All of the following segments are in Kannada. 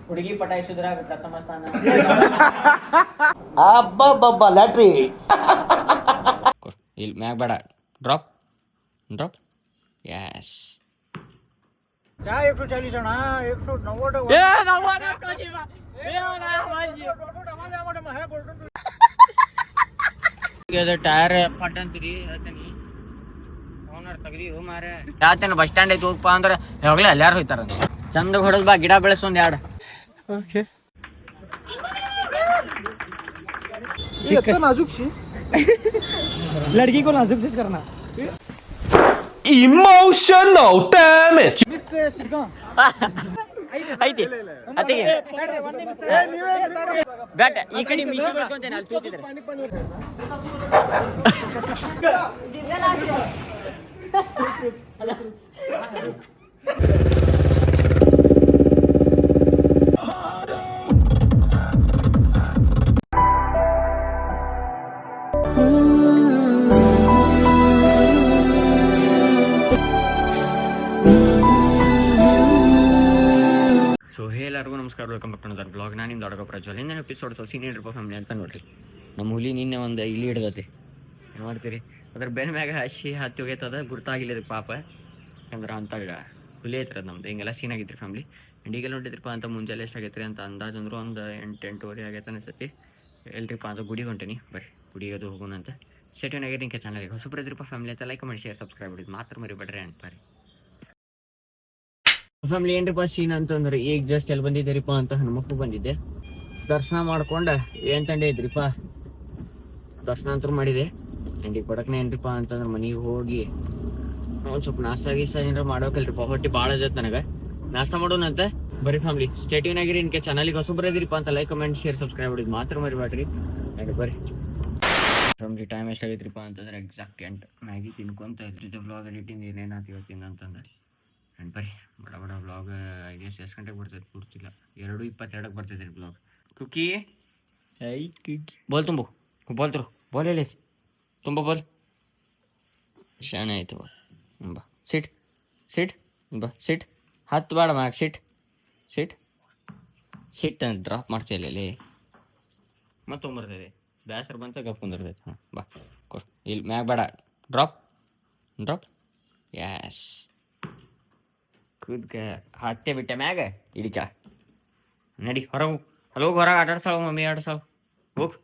ಹುಡುಗಿ ಪಟಾಯಿಸಿದ್ರಾಗ ಪ್ರಥಮ ಸ್ಥಾನ. ಅಬ್ಬಬ್ಬಬ್ಬ ಲ್ಯಾಟ್ರಿ. ಇಲ್ಲಿ ಮ್ಯಾಗ ಬೇಡ, ಡ್ರಾಪ್ ಡ್ರಾಪ್. ಯಸ್. क्या 140 ಅಣ್ಣ 190. ಟೈರ್ ಪಟ್ ಅಂತೀರಿ ಹೇಳ್ತೀನಿ. ಓನರ್ ತಗದಿ ಹೋ ಮಾರ ಯಾತೇನು ಬಸ್ ಸ್ಟ್ಯಾಂಡ್ ಐತಿ ಹೋಗಪ್ಪ ಅಂದ್ರೆ ಯಾವಾಗಲೇ ಎಲ್ಲಾರು ಹೋಯ್ತಾರ. ಚಂದ ಹೊಡೆದ್ ಬಾ, ಗಿಡ ಬೆಳೆಸ್ ಒಂದ್ ಎರಡು. ओके नाजुक सी लड़की को नाजुक से करना. Emotional damage. मिस सिगा ಐತಿ ಅತ್ತಿಗೆ ಬ್ಯಾಟ ಈ ಕಡೆ ಮಿಕ್ಸಿ ಮಾಡ್ಕೊಂತೇನೆ ಅಲ್ಲಿ ತೂತಿದ್ರೆ. ಸೊ ಎಲ್ಲರಿಗೂ ನಮಸ್ಕಾರ, welcome back to another blog. ನಾನು ನಿಮ್ಮ ದೊಡ್ಡ ಪ್ರಜ್ವಲ್. ಹಿಂದಿನ ಎಪಿಸೋಡ್ ಸೀನಿಯರ್ ಫ್ಯಾಮಿಲಿ ಅಂತ ನೋಡ್ರಿ. ನಮ್ಮ ಹುಲಿ ನಿನ್ನೆ ಒಂದು ಇಲ್ಲಿ ಹಿಡ್ದತಿ. ಏನು ಮಾಡ್ತೀರಿ, ಅದ್ರ ಬೆನ್ನ ಮ್ಯಾಗ ಹಸಿ ಹತ್ತಿ ಹೋಗೈತದ, ಗುರ್ತಾಗಿಲ್ಲ ಇದಕ್ಕೆ ಪಾಪ. ಯಾಕಂದ್ರೆ ಅಂತ ಹುಲಿ ಐತ್ರಿ ಅದು ನಮ್ದು. ಹಿಂಗೆಲ್ಲ ಸೀನ್ ಆಗಿದ್ರಿ ಫ್ಯಾಮಿಲಿ. ಆ್ಯಂಡ್ ಈಗೆಲ್ಲ ಹೊಂಟಿದ್ರಿಪ್ಪ ಅಂತ ಮುಂಜಾನೆ ಎಷ್ಟಾಗೈತ್ರಿ ಅಂತ ಅಂದಾಜು ಅಂದ್ರೆ ಒಂದು 8-8:30 ಆಗೈತೆ ಅನಿಸ್ತೈತಿ. ಎಲ್ರಿಪ್ಪ ಅಂತ ಗುಡಿಗೆ ಹೊಂಟೀನಿ, ಬರ್ರಿ ಗುಡಿಗೆ ಅದು ಹೋಗೋಣ ಅಂತ. ಸೆಟನ್ ಆಗಿರಿ. ನಿಂಗೆ ಚಾನಲ್ಗೆ ಹೊಸಬ್ರು ಇದ್ರಿಪ್ಪ ಫ್ಯಾಮಿಲಿ ಅಂತ ಲೈಕ್ ಮಾಡಿ, ಶೇರ್, ಸಬ್ಸ್ಕ್ರೈಬ್ ಮಾಡಿದ್ದು ಮಾತ್ರ ಮರಿಬೇಡ್ರಿ ಅಂತ ಬರ್ರಿ ಫ್ಯಾಮಿಲಿ. ಏನ್ರಿಪ್ಪ ಸೀನ್ ಅಂತಂದ್ರೆ ಈಗ ಜಸ್ಟ್ ಎಲ್ಲಿ ಬಂದಿದ್ದೀರಿಪ್ಪ ಅಂತ ಹನುಮಕ್ಕೂ ಬಂದಿದ್ದೆ. ದರ್ಶನ ಮಾಡ್ಕೊಂಡು ಏನು ತಂಡೆ ಇದ್ರಿಪ್ಪ, ದರ್ಶನ ಅಂತೂ ಮಾಡಿದೆ. ಆ್ಯಂಡ್ ಈಗ ಕೊಡಕ್ನೆ ಏನ್ರಿಪ್ಪ ಅಂತಂದ್ರೆ ಮನೆಗೆ ಹೋಗಿ ಒಂದು ಸ್ವಲ್ಪ ನಾಷ್ಟ ಗೀಷ್ಟ ಏನಾರ ಮಾಡೋಕಲ್ರಿಪ್ಪ. ಹೊಟ್ಟೆ ಭಾಳ ಜೊತೆ ನನಗೆ ನಾಷ್ಟ ಮಾಡೋಣಂತ ಬರೀ ಫ್ಯಾಮಿಲಿ. ಸ್ಟೇಟ್ಯೂನ್ ಆಗಿರಿ. ಇನ್ಕೆ ಚಾನಲ್ಗೆ ಹೊಸಬ್ರು ಇದ್ರಿಪ್ಪ ಅಂತ ಲೈಕ್ ಕಮೆಂಟ್ ಶೇರ್ ಸಬ್ಸ್ಕ್ರೈಬ್ ಮಾಡಿದ್ದು ಮಾತ್ರ ಮರಿಬೇಡ್ರಿ. ಆ್ಯಂಡ್ ಬರ್ರಿ ಫ್ಯಾಮಿಲಿ. ಟೈಮ್ ಎಷ್ಟಾಗೈತ್ರಿಪ್ಪ ಅಂತಂದ್ರೆ ಎಕ್ಸಾಕ್ಟ್ 8 ಮ್ಯಾಗಿ ತಿನ್ಕೊಂತ ಇದ್ರಿದ್ದೆ. ವ್ಲಾಗ್ ಎಡಿಟಿಂಗ್ ಏನೇನಾಯ್ತು ಇವತ್ತಿಂದ ಅಂತಂದ್ರೆ. ಆ್ಯಂಡ್ ಬರ್ರಿ ಬಡ ಬಡ ವ್ಲಾಗ್. ಐ ಗೆಸ್ ಎಷ್ಟು ಗಂಟೆಗೆ ಬರ್ತೈತೆ ಗೊತ್ತಿಲ್ಲ, 2:22ಕ್ಕೆ ಬರ್ತೈತೆ ರೀ ಬ್ಲಾಗ್. ಕುಕ್ಕಿ ಐ ಕುಕ್ಕಿ ಬೋಲ್ ತುಂಬು, ಬೋಲ್ ತರು, ಬೋಲ್ ಹೇಳಿ ತುಂಬ ಬೋಲ್. ಶಾಣೆ ಆಯ್ತು ಬಾ. ಸಿಟ್ ಸಿಟ್ ಬಾ, ಸಿಟ್. ಹತ್ತು ಬೇಡ ಮ್ಯಾಗ, ಸಿಟ್ ಸಿಟ್ ಸಿಟ್ ಅಂತ ಡ್ರಾಪ್ ಮಾಡ್ತೀಯಲ್ಲಿ ಅಲ್ಲಿ ಮತ್ತೆ ತೊಗೊಂಬರ್ತೈತೆ. ಬೇಸರ ಬಂತ ಗಪ್ ಕುಂದಿರ್ತೈತೆ. ಹಾಂ ಬಾ ಕೊಡು. ಇಲ್ಲಿ ಮ್ಯಾಗ ಬೇಡ, ಡ್ರಾಪ್ ಡ್ರಾಪ್. ಯಸ್. ಕೂದ್ಕ ಹತ್ತೆ ಬಿಟ್ಟೆ ಮ್ಯಾಗ ಇಡಿಕ ನಡಿ ಹೊರಗೆ ಹೋಗಿ. ಅಲ್ಲಿ ಹೋಗಿ ಹೊರಗೆ ಆಟಾಡ್ಸಾಳ ಮಮ್ಮಿ, ಆಟಾಡ್ಸಾಳ ಹೋಗ್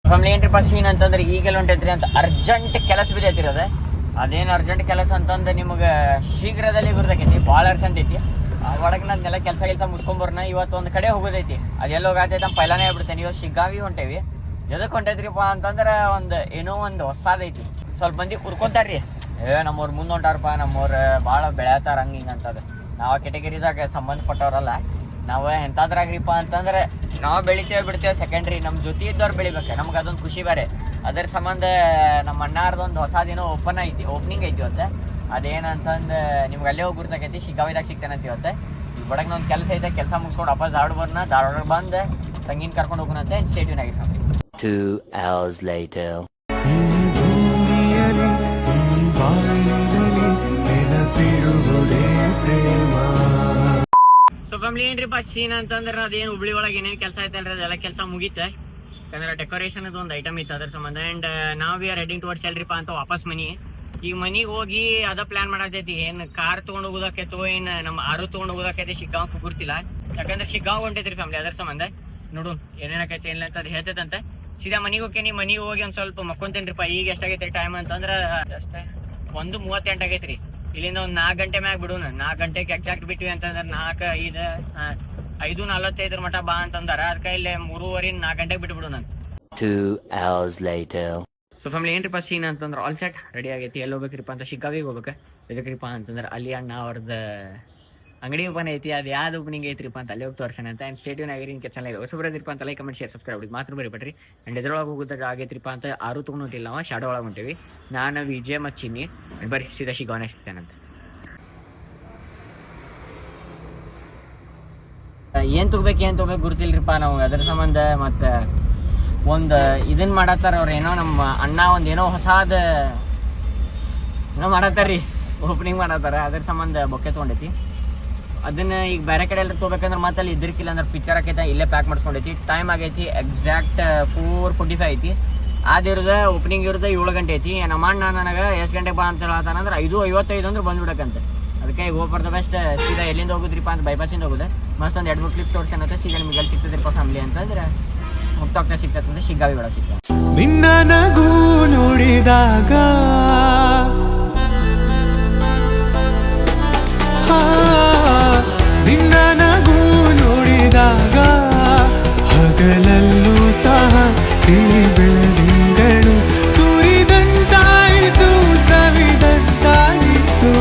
ಫ್ಯಾಮಿಲಿ. ಏನ್ರಿಪ್ಪ ಸೀನ್ ಅಂತಂದ್ರೆ ಈಗೆಲ್ಲ ಹೊಂಟೈತ್ರಿ ಅಂತ ಅರ್ಜೆಂಟ್ ಕೆಲಸ ಬಿದ್ದೈತಿರೋದು. ಅದೇನು ಅರ್ಜೆಂಟ್ ಕೆಲಸ ಅಂತಂದ್ರೆ ನಿಮಗೆ ಶೀಘ್ರದಲ್ಲಿ ಗುರ್ದೈತಿ, ಭಾಳ ಅರ್ಜೆಂಟ್ ಐತಿ. ಒಳಗೆ ನಂದೆಲ್ಲ ಕೆಲಸ ಮುಗಿಸ್ಕೊಂಬರ್ನ. ಇವತ್ತು ಒಂದು ಕಡೆ ಹೋಗೋದೈತಿ, ಅದೆಲ್ಲ ಹೋಗತೈತೆ ನಮ್ಮ ಪೈಲಾನೇ ಹೇಳ್ಬಿಡ್ತೇನೆ. ಇವಾಗ ಶಿಗ್ಗಾವಿ ಹೊಂಟೇವಿ. ಎದಕ್ಕೆ ಹೊಂಟೈತ್ರಿಪ್ಪ ಅಂತಂದ್ರೆ ಏನೋ ಒಂದು ಹೊಸದೈತಿ. ಸ್ವಲ್ಪ ಮಂದಿ ಉರ್ಕೊಂತಾರ್ರಿ, ನಮ್ಮವ್ರು ಮುಂದೆ ಹೊಂಟಾರಪ್ಪ, ನಮ್ಮವ್ರು ಭಾಳ ಬೆಳೆಯತ್ತಾರ ಹಂಗೆ ಹಿಂಗೆ ಅಂತದ. ನಾವು ಕೆಟಗರಿದಾಗ ಸಂಬಂಧಪಟ್ಟವ್ರಲ್ಲ. ನಾವು ಎಂಥದ್ರಾಗ್ರಿಪ್ಪ ಅಂತಂದ್ರೆ ನಾವು ಬೆಳಿತೇವೆ ಬಿಡ್ತೇವೆ ಸೆಕೆಂಡ್ರಿ. ನಮ್ಮ ಜೊತೆ ಇದ್ದವ್ರು ಬೆಳಿಬೇಕು, ನಮ್ಗೆ ಅದೊಂದು ಖುಷಿ ಬೇರೆ. ಅದರ ಸಂಬಂಧ ನಮ್ಮ ಅಣ್ಣಾರ್ದೊಂದು ಹೊಸದೇನೋ ಓಪನಿಂಗ್ ಐತಿ ಇವತ್ತು. ಅದೇನಂತಂದು ನಿಮ್ಗೆ ಅಲ್ಲೇ ಹೋಗಿ ಗುರ್ತಾಕೈತಿ. ಶಿಗ್ಗಾವಿದಾಗ ಸಿಗ್ತಾನಂತ ಇವತ್ತು. ಈಗ ಬಡಕ್ಕೆ ಒಂದು ಕೆಲಸ ಐತೆ, ಕೆಲಸ ಮುಗಿಸ್ಕೊಂಡು ವಾಪಸ್ ಧಾರವಾಡ ಬಂದು ತಂಗಿನ ಕರ್ಕೊಂಡು ಹೋಗೋಣಂತೆ. ಸ್ಟೇಟ್ಯೂನ್ ಆಗಿತ್ತು. 2 hours later. ಸೊ ಫ್ಯಾಮಿಲಿ ಏನ್ರಿಪ್ಪ ಸೀನ್ ಅಂತಂದ್ರೆ ಅದೇನು ಹುಬ್ಳಿ ಒಳಗೆ ಏನೇನು ಕೆಲಸ ಐತಲ್ರಿ ಅದೆಲ್ಲ ಕೆಲಸ ಮುಗೀತೆ. ಯಾಕಂದ್ರೆ ಡೆಕೋರೇಷನ್ ಅದು ಒಂದು ಐಟಮ್ ಇತ್ತು ಅದ್ರ ಸಂಬಂಧ. ಆ್ಯಂಡ್ ನಾವು ವಿ ಆರ್ ಹೆಡಿಂಗ್ ಟುವರ್ಡ್ಸ್ ಎಲ್ರಿಪ್ಪ ಅಂತ ವಾಪಸ್ ಮನಿ. ಈಗ ಮನಿಗೆ ಹೋಗಿ ಅದ ಪ್ಲಾನ್ ಮಾಡತೈತಿ. ಏನು ಕಾರ್ ತೊಗೊಂಡು ಹೋಗೋದಕ್ಕೈತೋ ಏನು ನಮ್ಮ ಆರು ತೊಗೊಂಡು ಹೋಗೋದಕ್ಕೈತಿ ಶಿಗ್ಗಾಂವ್ ಗುರ್ತಿಲ್ಲ. ಯಾಕಂದ್ರೆ ಶಿಗ್ಗಾಂವ್ ಹೊಂಟೈತ್ರಿ ಫ್ಯಾಮಿಲಿ. ಅದ್ರ ಸಂಬಂಧ ನೋಡು ಏನೇನಕೈತಿ ಏನಿಲ್ಲ ಅಂತ ಅದು ಹೇಳ್ತೈತಂತೆ. ಸೀದಾ ಮನಿಗೆ ಹೋಗ್ತೀನಿ. ಮನಿಗೆ ಹೋಗಿ ಒಂದು ಸ್ವಲ್ಪ ಮಕ್ಕೊಂತೇನ್ರಿಪ್ಪ. ಈಗ ಎಷ್ಟಾಗೈತೆ ಟೈಮ್ ಅಂತಂದ್ರೆ ಅಷ್ಟೇ 1:38 ಆಗೈತ್ರಿ. ಇಲ್ಲಿಂದ ಒಂದು 4 ಗಂಟೆ ಮ್ಯಾಗ ಬಿಡೋಣ. 4 ಗಂಟೆಗೆ ಎಕ್ಸಾಕ್ಟ್ ಬಿಟ್ವಿ ಅಂತಂದ್ರೆ 5:45 ಮಟ ಬಾ ಅಂತಂದಾರ. ಅದಕ್ಕೆ ಇಲ್ಲಿ 3:30-4 ಗಂಟೆಗೆ ಬಿಟ್ಟು ಬಿಡೋಣ. 2 hours later. ಸೊ ಫ್ಯಾಮಿಲಿ ಏನ್ರಿಪ್ಪ ಸೀನ್ ಅಂತಂದ್ರೆ ಆಲ್ ಸೆಟ್ ರೆಡಿ ಆಗೈತಿ. ಎಲ್ಲಿ ಹೋಗ್ಬೇಕ್ರಿಪ್ಪ ಅಂತ ಶಿಗ್ಗಾವಿಗೆ ಹೋಗ್ಬೇಕು. ಎದಕ್ರಿಪ್ಪ ಅಂತಂದ್ರೆ ಅಲ್ಲಿ ಅಣ್ಣ ಅವ್ರದ್ದು ಅಂಗಡಿ ಓಪನ್ ಐತಿ. ಅದು ಯಾವ್ದು ಓಪನಿಂಗ್ ಐತ್ರಿಪ್ಪ ಅಂತ ಅಲ್ಲಿ ಹೋಗಿ ತೋರ್ಸೋಣ ಅಂತ. ಆ್ಯಂಡ್ ಸ್ಟೇಟ್ಯೂನ್ ಆಗಿರಿ. ಇನ್ಕೆ ಚಾನಲ್ ಹೊಸಬ್ರದಿರಪ್ಪ ಅಂತ ಲೈಕ್ ಕಮೆಂಟ್ ಶೇರ್ ಸಬ್ಸ್ಕ್ರೈಬ್ ಮಾಡಿದ್ದು ಮಾತ್ರ ಬರೀಬೇಡ್ರಿ. ಆ್ಯಂಡ್ ಎದ್ರೊಳಗೆ ಹೋಗೋದಾಗ ಆಗೈತ್ರಿಪ್ಪ ಅಂತ 6 ತೊಗೊಂಡು ಹೊಂಟಿಲ್ಲ, ನಾವು ಶಾಡೋ ಒಳಗೆ ಹೊಂಟೇವಿ. ನಾನು ವಿಜಯ್ ಮತ್ತು ಚಿನ್ನಿ ಬರ್ರಿ ಸೀದಾ ಶಿಗ್ಗಾವನೆ ಸಿಗ್ತೇನಂತ. ಏನು ತೊಗೋಬೇಕು ಗುರ್ತಿಲ್ರಿಪ್ಪ ನಾವು. ಅದ್ರ ಸಂಬಂಧ ಮತ್ತು ಒಂದು ಇದನ್ನು ಮಾಡತ್ತಾರ ಅವ್ರು. ಏನೋ ನಮ್ಮ ಅಣ್ಣ ಒಂದು ಏನೋ ಹೊಸಾದ ಏನೋ ಮಾಡತ್ತಾರ ರೀ, ಓಪನಿಂಗ್ ಮಾಡತ್ತಾರ. ಅದ್ರ ಸಂಬಂಧ ಬೊಕ್ಕೆ ತೊಗೊಂಡೈತಿ. ಅದನ್ನ ಈಗ ಬೇರೆ ಕಡೆ ಎಲ್ಲ ತೊಗೋಬೇಕಂದ್ರೆ ಮತ್ತೆ ಅಲ್ಲಿ ಇದ್ರಿಕಿಲ್ಲ ಅಂದ್ರೆ ಪಿಕ್ಚರ್ ಆಕೈತೆ ಇಲ್ಲೇ ಪ್ಯಾಕ್ ಮಾಡಿಸ್ಕೊಂಡೈತಿ. ಟೈಮ್ ಆಗೈತಿ ಎಕ್ಸಾಕ್ಟ್ 4:45 ಐತಿ. ಅದಿರೋದ ಓಪನಿಂಗ್ ಇರೋದು 7 ಗಂಟೆ ಐತಿ. ನಮ್ಮ ಅಣ್ಣ ನನಗೆ ಎಷ್ಟು ಗಂಟೆಗೆ ಬಾ ಅಂತ ಹೇಳ್ತಾನಂದ್ರೆ 5:55 ಅಂದ್ರೆ ಬಂದ್ಬಿಡಕ್ಕಂತ. ಅದಕ್ಕೆ ಈಗ ಹೋಗಿ ಬರ್ದ ಬೆಸ್ಟ್ ಸೀದಾ ಎಲ್ಲಿಂದ ಹೋಗುದ್ರಿಪ್ಪ ಅಂತ ಬೈಪಾಸಿಂದ ಹೋಗುದು. ಮಸ್ತ್ ಒಂದು 2-3 ಕ್ಲಿಪ್ಸ್ ತೋರ್ಸನತ್ತೆ ಸೀದಾ ನಿಮ್ಗೆ ಎಲ್ಲಿ ಸಿಗ್ತದ್ರಿಪ್ಪ ಫ್ಯಾಮಿಲಿ ಅಂತಂದ್ರೆ ಹೋಗ್ತಾ ಸಿಗ್ತದೆ ಶಿಗ್ಗಾವಿ ಒಳಗೆ ಸಿಗ್ತದೆ. ನಿನ್ನ ನಗು ನೋಡಿದಾಗ ನಿನ್ನ ನಗು ನೋಡಿದಾಗ ಹಗಲಲ್ಲೂ ಸಹ ತಿಳಿ ಬೆಳದಿಂಗಳು ಸುರಿದಂತಾಯಿತು ಸವಿದಂತಾಯಿತು.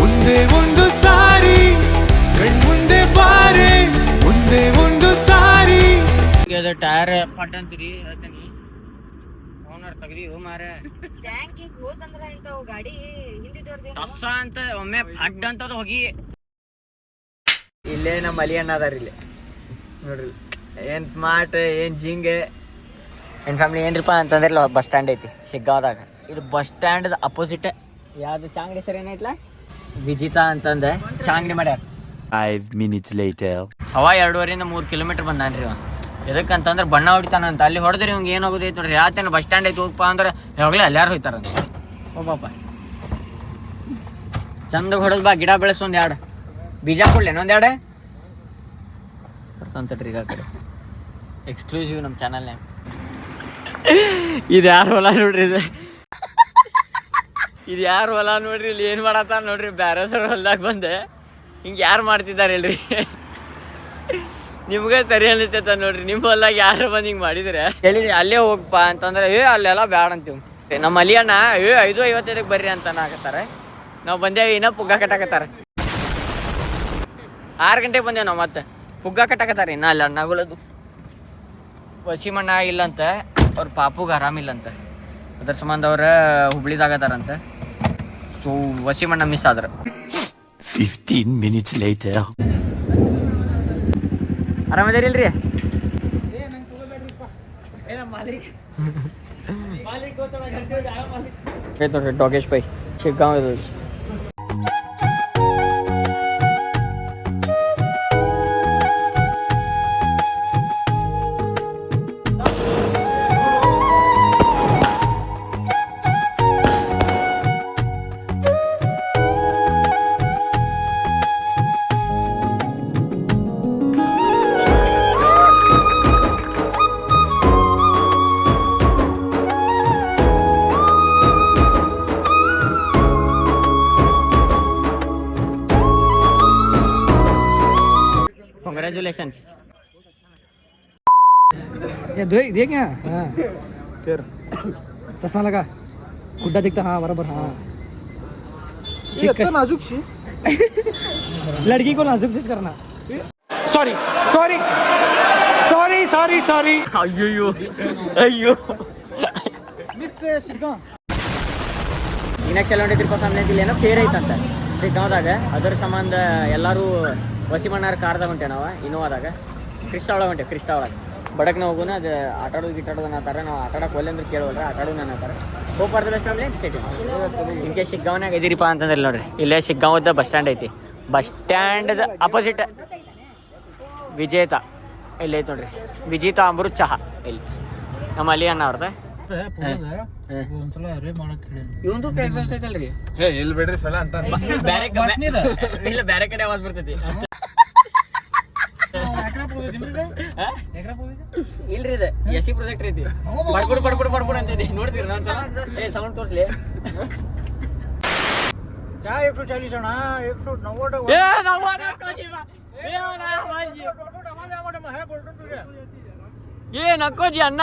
ಒಂದೇ ಒಂದು ಸಾರಿ ಕಣ್ಮುಂದೆ ಬಾರೆ ಒಂದೇ ಒಂದು ಸಾರಿ. ಅದು ಟೈರ್ ಪಟ್ ಅಂತೀರಿ ಹೇಳ್ತೀನಿ ಓನರ್ ತಗರಿ ಹೋ ಮಾರ ಟ್ಯಾಂಕಿಗೆ ಹೋದಂದ್ರ ಇಂಥವು ಗಾಡಿ ಹಿಂದಿದವ್ರದ್ದು ಟಸ್ಸ ಅಂತ ಒಮ್ಮೆ ಫಡ್ ಅಂತದ ಹೋಗಿ. ಇಲ್ಲೇ ನಮ್ಮ ಅಲಿ ಅಣ್ಣ ಅದಾರ ಇಲ್ಲಿ ನೋಡ್ರಿ. ಏನ್ ಸ್ಮಾರ್ಟ್ ಏನ್ ಜಿಂಗ್ ಏನ್ ಫ್ಯಾಮಿಲಿ ಏನ್ರಿಪ್ಪ ಅಂತಂದ್ರೆ ಬಸ್ ಸ್ಟ್ಯಾಂಡ್ ಐತಿ ಶಿಗ್ಗಾಂವದಾಗ. ಇದು ಬಸ್ ಸ್ಟ್ಯಾಂಡ್ ಅಪೋಸಿಟ್ ಯಾವ್ದು ಚಾಂಗಡಿ ಸರಿ ಏನೈತ್ಲ ವಿಜಿತಾ ಅಂತಂದೆ ಚಾಂಗಡಿ ಮಾಡ್ಯಾರ. 5 minutes later. 2.5-3 ಕಿಲೋಮೀಟರ್ ಬಂದಾನ್ರಿ ಅವ. ಎದಕ್ಕಂತಂದ್ರೆ ಬಣ್ಣ ಹೊಡಿತಾನಂತ. ಅಲ್ಲಿ ಹೊಡೆದ್ರಿ ಇವ್ಗೆ ಏನು ಹೋಗೋದೈತೆ ನೋಡ್ರಿ. ಯಾತೇನು ಬಸ್ ಸ್ಟ್ಯಾಂಡ್ ಐತಿ ಹೋಗಪ್ಪ ಅಂದ್ರೆ ಯಾವಾಗಲೇ ಎಲ್ಲಾರು ಹೋಯ್ತಾರಂತ. ಹೋಗಪ್ಪ ಚಂದಾಗ ಹೊಡೆದ್ ಬಾ. ಗಿಡ ಬೆಳೆಸ್ ಒಂದು 2 ಬೀಜ ಕೊಡ್ಲೇನು 1 2 ಬರ್ತಂತಡ್ರಿ ಈಗ ಕಡೆ ಎಕ್ಸ್ಕ್ಲೂಸಿವ್ ನಮ್ಮ ಚಾನಲ್ ನೇಮ್. ಇದು ಯಾರು ಹೊಲ ನೋಡ್ರಿ ಇದು ಯಾರು ಹೊಲ ನೋಡ್ರಿ. ಇಲ್ಲಿ ಏನು ಮಾಡತ್ತಾರ ನೋಡ್ರಿ. ಬ್ಯಾರಸರ ಹೊಲ್ದಾಗ ಬಂದೆ ಹಿಂಗೆ ಯಾರು ಮಾಡ್ತಿದ್ದಾರೆ ಹೇಳ್ರಿ. ನಿಮ್ಗೆ ಸರಿ ಅನಿಸ್ತೈತ ನೋಡ್ರಿ. ನಿಮ್ಮ ಹೊಲ್ದಾಗ ಯಾರು ಬಂದು ಹಿಂಗೆ ಮಾಡಿದ್ರೆ ಹೇಳಿರಿ ಅಲ್ಲೇ ಹೋಗಪ್ಪ ಅಂತಂದ್ರೆ ಅಲ್ಲೆಲ್ಲ ಬ್ಯಾಡ ಅಂತೀವಿ. ನಮ್ಮ ಅಲಿ ಅಣ್ಣ 5:55 ಬರ್ರಿ ಅಂತ ಆಗತ್ತಾರೆ. ನಾವು ಬಂದೇವಿ ಇನ್ನೂ ಪುಗ್ಗ ಕಟ್ಟಾಕತ್ತಾರ. 6 ಗಂಟೆಗೆ ಬಂದೇವು ನಾವು ಮತ್ತೆ ಪುಗ್ಗ ಕಟ್ಟಾಕತ್ತಾರ. ಇನ್ನ ಅಲ್ಲ ಅಣ್ಣಗಳದು ವಸೀಮಣ್ಣ ಇಲ್ಲಂತ ಅವ್ರ ಪಾಪುಗೆ ಆರಾಮಿಲ್ಲಂತ. ಅದ್ರ ಸಂಬಂಧ ಅವ್ರ ಹುಬ್ಳಿದಾಗತ್ತಾರಂತ. ಸೊ ವಸೀಮಣ್ಣ ಮಿಸ್ ಆದ್ರ. 15 minutes later. ಆರಾಮದಿರಿ ಇಲ್ರಿ? ನೋಡ್ರಿ ಡಾಗೇಶ್ ಪೈ ಶಿಗ್ಗಾಂವ್ ಇದು. Congratulations. ये देख यहाँ हाँ फिर चश्मा लगा गुड्डा दिखता. हाँ बराबर. हाँ नाजुक सी लड़की को नाजुक से करना. Sorry sorry sorry sorry sorry ಅಯ್ಯೋ ಅಯ್ಯೋ ಮಿಸ್ ಶಿಗ್ಗಾಂ. ಇನ್ನಕ್ಕೆ ಚಲೋಂಡಿದ್ರಪ್ಪ ಫ್ಯಾಮಿಲಿ ಇಲ್ಲಿ ಏನೋ ಫೇರ್ ಐತಂತ ಶಿಗ್ಗಾಂವದಾಗ. ಅದರ ಸಂಬಂಧ ಎಲ್ಲರೂ ವಸೀಮಣ್ಣಾರ ಕಾರ್ದಾಗ ಹೊಂಟೆ ನಾವು ಇನೋವಾದಾಗ. ಕ್ರಿಸ್ಟಾ ಒಳಗೆ ಹೊಂಟೆ. ಕ್ರಿಸ್ಟಾ ಒಳಗೆ ಬಡಕ್ನ ಹೋಗೋಣ. ಅದು ಆಟಾಡೋದು ಗಿಟಾಡೋದು ಅನ್ನತ್ತಾರೆ. ನಾವು ಆಟಾಡಕ್ಕೆ ಒಲ್ಲೆ ಅಂದ್ರೆ ಕೇಳೋಲ್ಲ ಆಟಾಡೋದು ಅನ್ನತ್ತಾರೆ. ಹೋಗ್ಬಾರ್ದು ಫ್ಯಾಮಿಲಿ ಸ್ಟೇಟ್ ಇನ್ಕೆ ಶಿಗ್ಗಾಂವ್ನಾಗ ಇದೀರಿಪ್ಪ ಅಂತಂದ್ರೆ ನೋಡ್ರಿ ಇಲ್ಲೇ ಶಿಗ್ಗಾಂವದ ಬಸ್ ಸ್ಟ್ಯಾಂಡ್ ಐತಿ. ಬಸ್ ಸ್ಟ್ಯಾಂಡ್ ಅಪೋಸಿಟ್ ವಿಜೇತಾ ಇಲ್ಲಿ ಐತಿ ನೋಡ್ರಿ. ವಿಜೇತಾ ಅಮೃತ್ ಚಹಾ ಇಲ್ಲಿ ನಮ್ಮ ಅಲಿ ಅಣ್ಣ ಅವ್ರದ. ಇವಂದು ಎಕ್ಸಾಸ್ಟ್ ಐತಲ್ರಿ. ಇಲ್ಲಿ ಬಿಡ್ರಿ ಸಲ ಅಂತ ಇಲ್ಲ ಬೇರೆ ಕಡೆ ಆವಾಜ್ ಬರ್ತೈತಿ. ಇಲ್ರಿ ಇದು ಎಸಿ ಪ್ರೊಜೆಕ್ಟರ್ ಐತಿ. ಬಡ್ಬುಡ್ ಬಡ್ಬುಡ್ ಬಡ್ಬುಡ್ ಅಂತೈತಿ ನೋಡ್ತೀರಿ ನಾವು ಸೌಂಡ್ ತೋರ್ಸ್ಲಿ. 140 ಅಣ್ಣ 190 ಏ ನಕ್ಕೋಜಿ ಅಣ್ಣ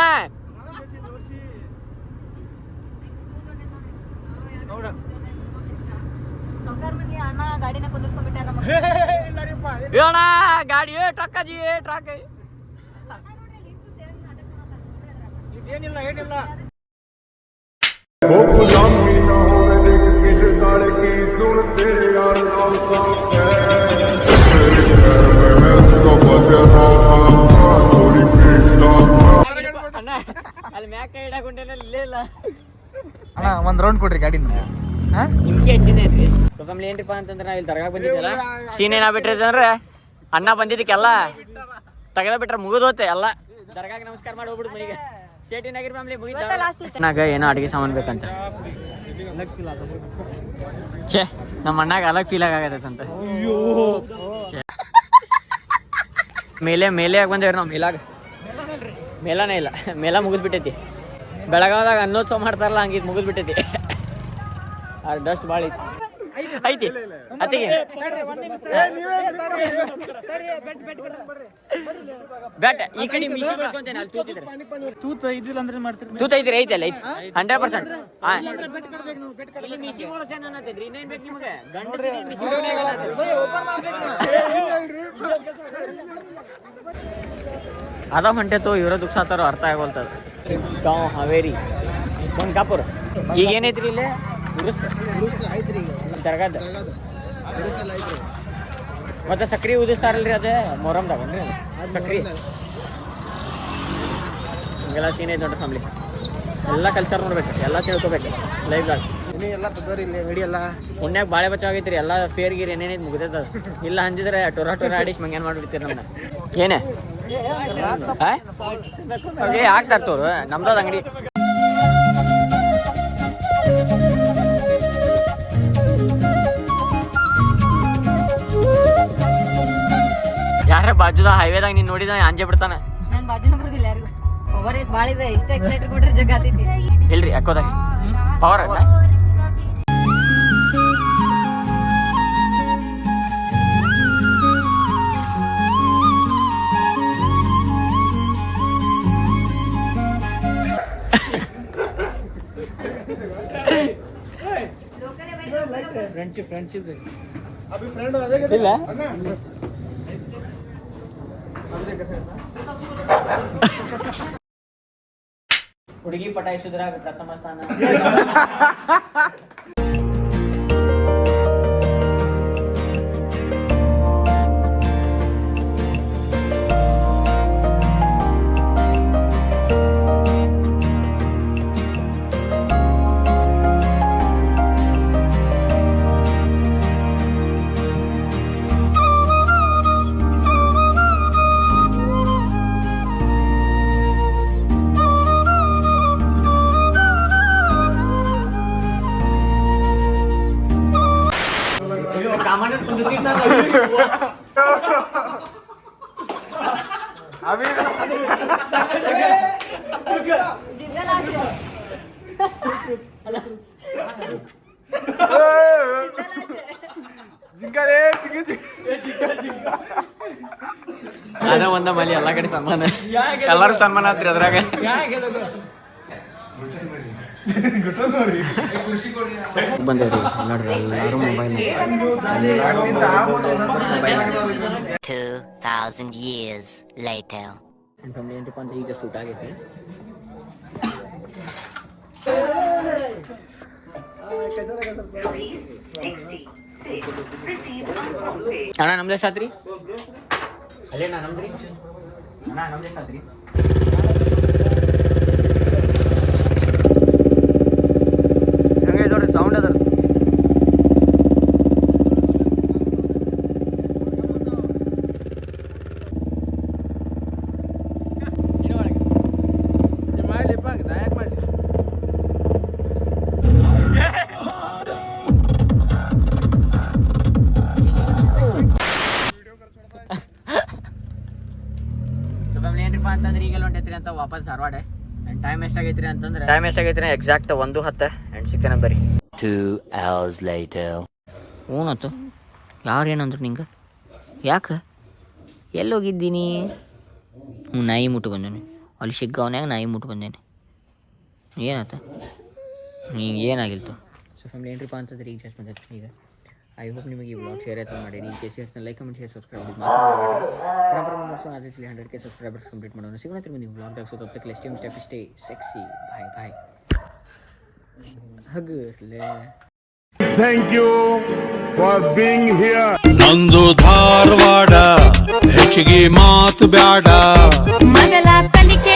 ಸಾವ್ಕಾರ್ ಮಂದಿ ಅಣ್ಣ ಗಾಡಿನ ಕುಂದಿರ್ಸ್ಕೊಂಡ್ಬಿಟ್ಟಾರ ನಮ್ಮ ಅಣ್ಣ ಗಾಡಿ ಟ್ರಕ್ಕಾಜಿ ಟ್ರಕ್ ಏನಿಲ್ಲ ಏನಿಲ್ಲ. ಅಣ್ಣ ಅಲ್ಲಿ ಮ್ಯಾಕ ಇಡಾಕೊಂಡೇನ ಇಲ್ಲೇ ಇಲ್ಲ ಅಣ್ಣ ಒಂದ್ ರೌಂಡ್ ಕೊಡ್ರಿ ಗಾಡಿನ. ನಿಮ್ಗೆ ಹೆಚ್ಚಿನ ಐತಿ. ಸೊ ಸೊ ಫ್ಯಾಮಿಲಿ ಏನ್ರಿಪ್ಪ ಅಂತಂದ್ರೆ ನಾವು ಇಲ್ಲಿ ದರ್ಗಾಗ ಬಂದಿದ್ದಲ್ಲ ಸೀನ್ ಏನಾಗ್ಬಿಟ್ರಿ ಅಂದ್ರೆ ಅಣ್ಣ ಬಂದಿದ್ದಕ್ಕೆಲ್ಲ ತೆಗೆದ ಬಿಟ್ರೆ ಮುಗಿದೋತೆ ಎಲ್ಲ ದರ್ಗಾಗ ನಮಸ್ಕಾರ ಮಾಡಿ ಹೋಗ್ಬಿಡು ಮನೆಗೆ ಸ್ಟೇಟಿನಾಗಿರ್ ಫ್ಯಾಮಿಲಿ ಮುಗಿದಾಗ ಏನೋ ಅಡುಗೆ ಸಾಮಾನು ಬೇಕಂತ ಛೇ ನಮ್ಮ ಅಣ್ಣಾಗ ಅಲಗ್ ಫೀಲ್ ಆಗತ್ತಂತ ಮೇಲೆ ಮೇಲೆ ಆಗಿ ಬಂದೇವ್ರಿ ನಾವು ಮೇಲಾನೇ ಇಲ್ಲ ಮೇಲ ಮುಗಿದ್ಬಿಟ್ಟೈತಿ ಬೆಳಗಾವದಾಗ ಅನ್ನೋತ್ಸವ ಮಾಡ್ತಾರಲ್ಲ ಹಂಗಿದ್ ಮುಗಿದ್ಬಿಟ್ಟೈತಿ ಡಸ್ಟ್ ಭಾಳ ಐತಿ ಅತ್ತಿಗೆ ಬ್ಯಾಟ್ ಈ ಕಡೆ ಮಿಕ್ಸಿ ಮಾಡ್ಕೊಂತೇನೆ ಅಲ್ಲಿ ತೂತಿದ್ರೆ ತೂತ ಇದಿಲ್ಲ ಅಂದ್ರೆ ಮಾಡ್ತೀರಿ ತೂತ ಐತ್ರಿ ಐತಿ ಅಲ್ಲ ಐತಿ 100%. ಇಲ್ಲಿ ಮಿಸಿ ಓಡಿಸೇನ ಅನ್ನತ್ತಿದ್ರಿ ಇನ್ನೇನ್ ಬೇಕು ನಿಮಗೆ ಗಂಡಸ್ರಿ ಮಿಸಿ ಅದ ಹೊಂಟೆತು ಇವ್ರ ದುಕ್ಸಾತಾರ ಅರ್ಥ ಆಗೋಲ್ತದ ಗಾಂವ್ ಹಾವೇರಿ ಬಂಕಾಪುರ ಈಗ ಏನೈತ್ರಿ ಇಲ್ಲೇ ದರ್ಗಾದ ಮತ್ತೆ ಸಕ್ರಿ ಉದಿಸ್ತಾರಲ್ರಿ ಅದೇ ಮೊಹರಂದಾಗನ್ರಿ ಸಕ್ರಿ ಹಿಂಗೆಲ್ಲ ಸೀನ್ ಐತೆ ನೋಡ್ರಿ ಫ್ಯಾಮಿಲಿ ಎಲ್ಲ ಕಲ್ಚರ್ ನೋಡ್ಬೇಕು ಎಲ್ಲ ತಿಳ್ಕೊಬೇಕು ಲೈಫ್ದಾಗ ಎಲ್ಲ ತಗೋರಿ ಇಲ್ಲಿ ವಿಡಿಯೋ ಎಲ್ಲ ಪುಣ್ಯಾಗ ಬಾಳೆ ಬಚಾಗೈತ್ರಿ ಎಲ್ಲ ಫೇರ್ ಗೀರ್ ಏನೇನೈತಿ ಮುಗಿದದ ಇಲ್ಲ ಅಂದಿದ್ರೆ ಟೊರ ಆಡಿಸ್ ಮಂಗೇನ್ ಮಾಡ್ಬಿಡ್ತೀರಿ ನಮ್ಮನ್ನ ಏನೇ ಆಗ್ತಾರ ತೋರು ನಮ್ದದ ಅಂಗಡಿ ಯಾರ ಬಾಜುದ ಹೈವೇದಾಗ ನೀನ್ ನೋಡಿದ ಅಂಜೆ ಬಿಡ್ತಾನ ನನ್ ಬಾಜುನ ಬರುದಿಲ್ಲ ಯಾರಿಗೂ ಪವರ್ ಐತ್ ಬಾಳ ಇದೆ ಇಷ್ಟ ಎಕ್ಸೈಟೆಡ್ ಕೊಟ್ರೆ ಜಗಾತೈತಿ ಇಲ್ರಿ ಅಕ್ಕೋದಾಗ ಪವರ್ ಅಲ್ಲ ಫ್ರೆಂಡ್ಶಿಪ್ ಅಭಿ ಫ್ರೆಂಡ್ ಅದೇ ಇಲ್ಲ ಹುಡುಗಿ ಪಟಾಯಿಸಿದ್ರಾಗ ಪ್ರಥಮ ಸ್ಥಾನ अभी ಅದ ಒಂದ ಮಲಿ ಎಲ್ಲಾ ಕಡೆ ಸನ್ಮಾನ ಎಲ್ಲಾರು ಸನ್ಮಾನ ಆತ್ರಿ ಅದ್ರಾಗ ಬಂದೇವ್ರಿ ನೋಡ್ರಿ ಎಲ್ಲಾರು ಮೊಬೈಲ್ 2000 years later. ಫ್ಯಾಮಿಲಿ ಏನಪ್ಪ ಅಂದ್ರೆ ಈಗ ಸೂಟ್ ಆಗೈತಿ ಅಣ್ಣ ನಮ್ದೇ ಸಾತ್ರಿ ಅಲ್ಲೇನಾ ನಮ್ದ್ರಿ ಅಣ್ಣ ನಮ್ದೇ ಸಾತ್ರಿ ಹಂಗೆ ನೋಡ್ರಿ ಸೌಂಡ್ ಅದ ಅಂತಂದ್ರೆ ಈಗೆಲ್ಲ ಹೊಂಟೈತ್ರಿ ಅಂತ ವಾಪಸ್ ಧಾರವಾಡ ಅಂಡ್ ಟೈಮ್ ಎಷ್ಟಾಗೈತ್ರಿ ಅಂತಂದ್ರೆ ಎಕ್ಸಾಕ್ಟ್ 1:10 ಅಂಡ್ ಸಿಗ್ತೇನೆ ಬರೀ 2 hours later. ಹ್ಞೂನತ್ತು ಯಾರು ಏನಂದ್ರು ನಿಂಗೆ ಯಾಕೆ ಎಲ್ಲಿ ಹೋಗಿದ್ದೀನಿ ನಾಯಿ ಮುಟ್ಟು ಬಂದೇನೆ ಅಲ್ಲಿ ಶಿಗ್ಗಾವನ್ಯಾಗ ನಾಯಿ ಮುಟ್ಟು ಬಂದೇನೆ ಏನಾಯ್ತು ನಿಂಗೆ ಏನಾಗಿಲ್ತು ಸೊ ಫ್ಯಾಮಿಲಿ ಏನ್ರಿಪ್ಪ ಅಂತಂದ್ರೆ ಈಗ ಜಸ್ಟ್ ಬಂದೈತಿ ಈಗ ಐ ಹೋಪ್ ನಿಮಗೆ ಈ ವ್ಲಾಗ್ ಶೇರ್ ಆಯ್ತು ಮಾಡಿ in case like comment share subscribe ಆದಷ್ಟು 100K ಸಬ್ಸ್ಕ್ರೈಬರ್ಸ್ ಕಂಪ್ಲೀಟ್ ಮಾಡೋಣ ಸಿಗೋಣ ನೀವು ವ್ಲಾಗ್ದಾಗ ಸೊ ತಪ್ಪಕ್ಕೆ lest time step stay sexy boy hug Thank you for being here. ನಂದು ಧಾರವಾಡ ಹೆಚ್ಚಿಗೆ ಮಾತು ಬ್ಯಾಡ ಮಗಲ ಕಲಿಕೆ